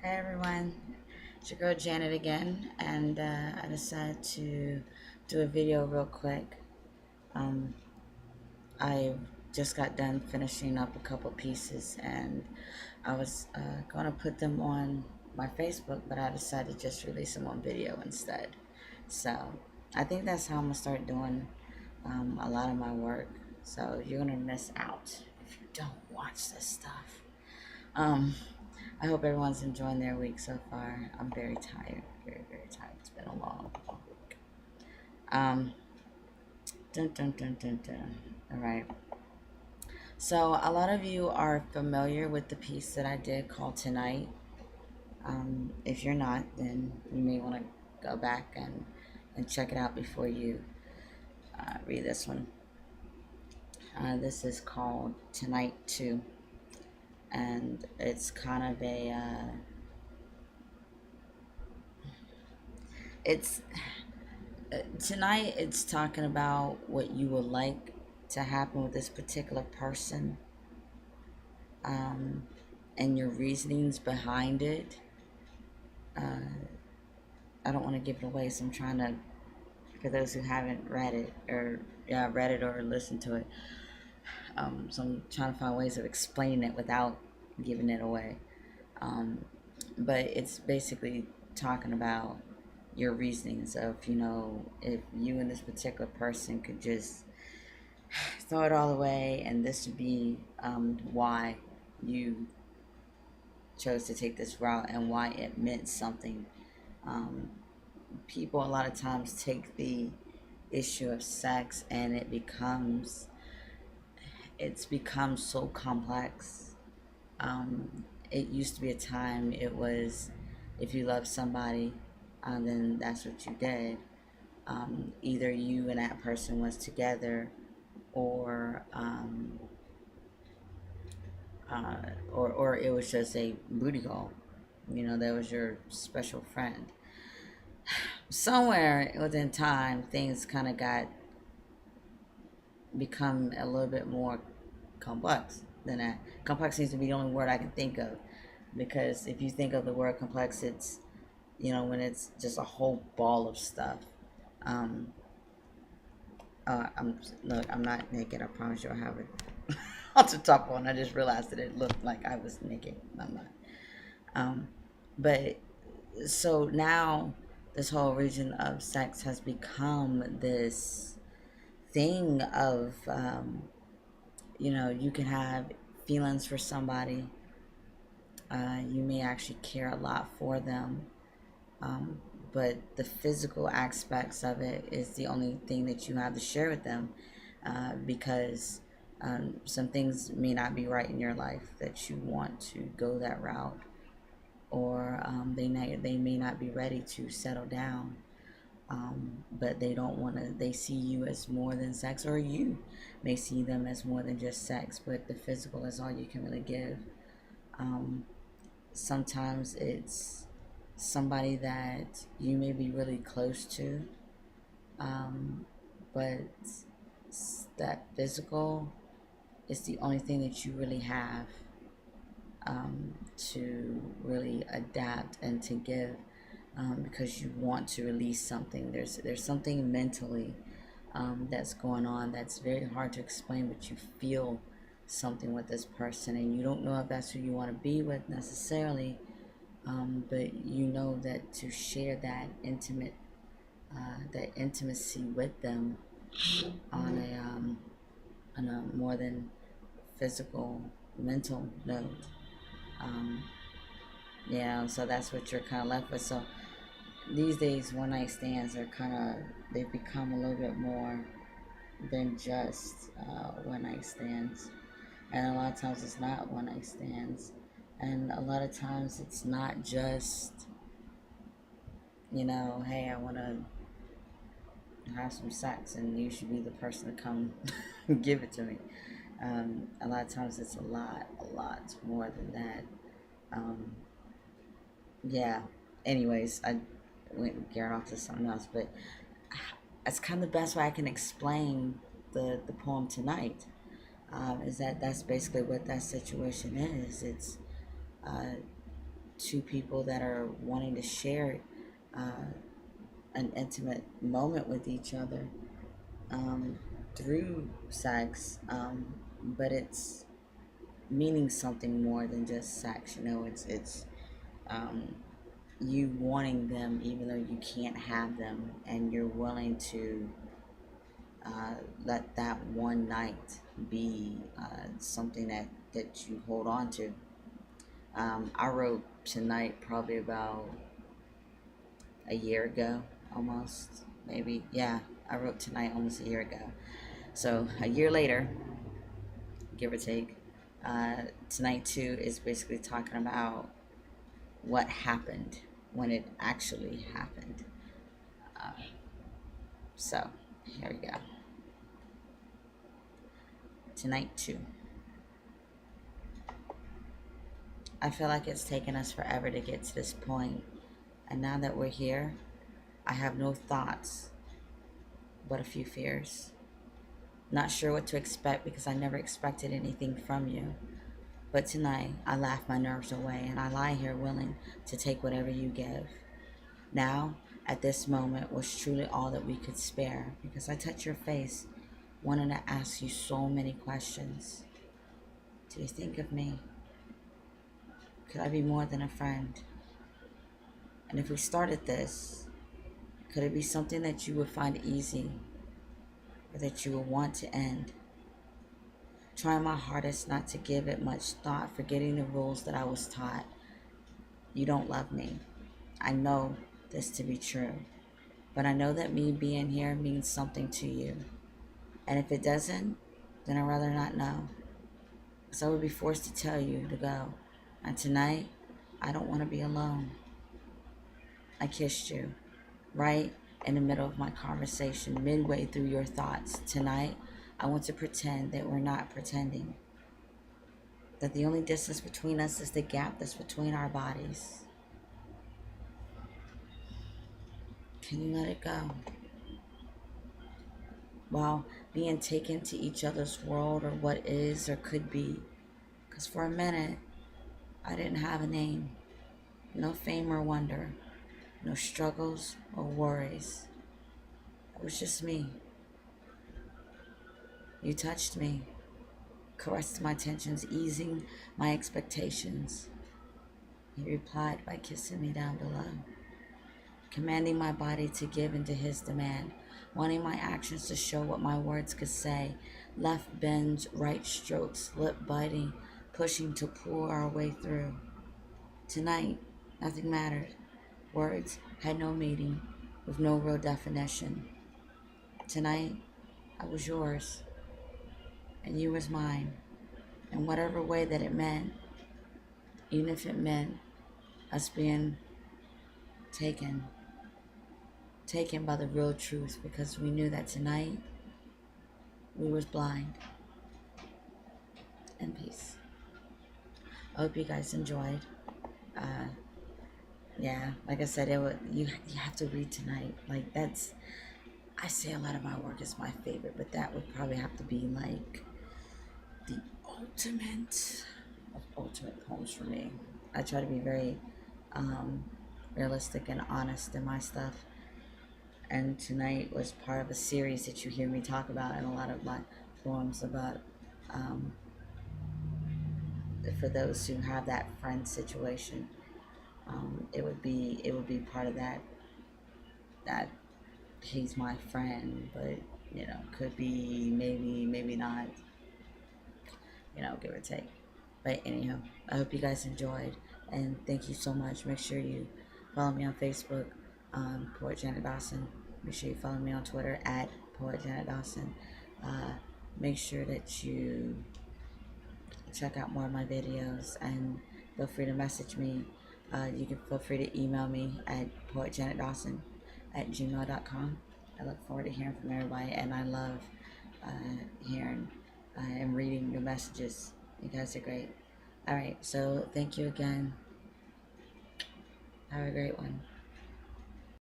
Hey everyone, it's your girl Janet again, and I decided to do a video real quick. Um, I just got done finishing up a couple pieces, and I was gonna put them on my Facebook, but I decided to just release them on video instead. So I think that's how I'm gonna start doing a lot of my work. So you're gonna miss out if you don't watch this stuff. Um, I hope everyone's enjoying their week so far. I'm very tired, very, very tired. It's been a long, long week. Um, dun dun dun dun dun. All right. So a lot of you are familiar with the piece that I did called Tonight. If you're not, then you may want to go back and check it out before you read this one. This is called Tonight 2, and it's kind of it's tonight it's talking about what you would like to happen with this particular person, um, and your reasonings behind it. I don't want to give it away, so I'm trying to, for those who haven't read it or yeah, read it or listened to it, so I'm trying to find ways of explaining it without giving it away. Um, but it's basically talking about your reasonings of, if you and this particular person could just throw it all away, and this would be why you chose to take this route and why it meant something. Um, People a lot of times take the issue of sex and it's become so complex. It used to be a time it was, if you love somebody, then that's what you did. Either you and that person was together, or uh, or it was just a booty call. That was your special friend. Somewhere within time, things kind of got become a little bit more complex than that. Complex seems to be the only word I can think of, because if you think of the word complex, it's when it's just a whole ball of stuff. Um, I'm Look, I'm not naked. I promise you, I have it on the top on. I just realized that it looked like I was naked. I'm not. Um, but so now this whole region of sex has become this thing of, you can have feelings for somebody. You may actually care a lot for them, um, but the physical aspects of it is the only thing that you have to share with them, because some things may not be right in your life that you want to go that route, or they may not be ready to settle down, but they don't want to. They see you as more than sex, or you may see them as more than just sex, but the physical is all you can really give. Um, Sometimes it's somebody that you may be really close to, um, but that physical is the only thing that you really have, to really adapt and to give, because you want to release something. There's something mentally, that's going on that's very hard to explain, but you feel something with this person, and you don't know if that's who you want to be with necessarily, but you know that to share that intimacy with them on a more than physical, mental note. Um, yeah, so that's what you're kind of left with. So these days, one night stands are they've become a little bit more than just one night stands. And a lot of times it's not one night stands. And a lot of times it's not just, hey, I want to have some sex and you should be the person to come give it to me. A lot of times it's a lot more than that. Um, yeah. Anyways, I went geared off to something else, but that's kind of the best way I can explain the poem Tonight. Is that that's basically what that situation is. It's, uh, two people that are wanting to share uh, an intimate moment with each other um, through sex, but it's meaning something more than just sex. You know, it's um, you wanting them even though you can't have them, and you're willing to let that one night be something that you hold on to. I wrote tonight probably about a year ago, almost, maybe. Yeah, I wrote tonight almost a year ago. So a year later, give or take, tonight too is basically talking about what happened when it actually happened. Uh, so here we go. Tonight too. I feel like it's taken us forever to get to this point, and now that we're here, I have no thoughts but a few fears. Not sure what to expect because I never expected anything from you. But tonight, I laugh my nerves away and I lie here willing to take whatever you give. Now, at this moment, was truly all that we could spare because I touch your face, wanting to ask you so many questions. Do you think of me? Could I be more than a friend? And if we started this, could it be something that you would find easy or that you would want to end? Trying my hardest not to give it much thought, forgetting the rules that I was taught. You don't love me. I know this to be true, but I know that me being here means something to you. And if it doesn't, then I'd rather not know, because I would be forced to tell you to go. And tonight, I don't want to be alone. I kissed you, right in the middle of my conversation, midway through your thoughts. Tonight, I want to pretend that we're not pretending, that the only distance between us is the gap that's between our bodies. Can you let it go? While being taken to each other's world or what is or could be. Because for a minute, I didn't have a name, no fame or wonder, no struggles or worries. It was just me. You touched me, caressed my tensions, easing my expectations. He replied by kissing me down below, commanding my body to give into his demand, wanting my actions to show what my words could say. Left bends, right strokes, lip biting, pushing to pull our way through. Tonight, nothing mattered. Words had no meaning, with no real definition. Tonight, I was yours, and you was mine, in whatever way that it meant, even if it meant us being taken, taken by the real truth, because we knew that tonight we was blind. In peace. I hope you guys enjoyed. Uh, yeah, like I said, you have to read tonight. Like that's, I say a lot of my work is my favorite, but that would probably have to be like the ultimate of ultimate poems for me. I try to be very um, realistic and honest in my stuff. And tonight was part of a series that you hear me talk about in a lot of my poems about um, for those who have that friend situation. It would be part of that he's my friend, but could be maybe not, give or take. But anyhow, I hope you guys enjoyed, and thank you so much. Make sure you follow me on Facebook, Poet Janet Dawson. Make sure you follow me on Twitter at Poet Janet Dawson. Uh, Make sure that you check out more of my videos and feel free to message me. You can feel free to email me at poetjanetdawson@gmail.com. I look forward to hearing from everybody, and I love hearing and reading your messages. You guys are great. All right, so thank you again. Have a great one.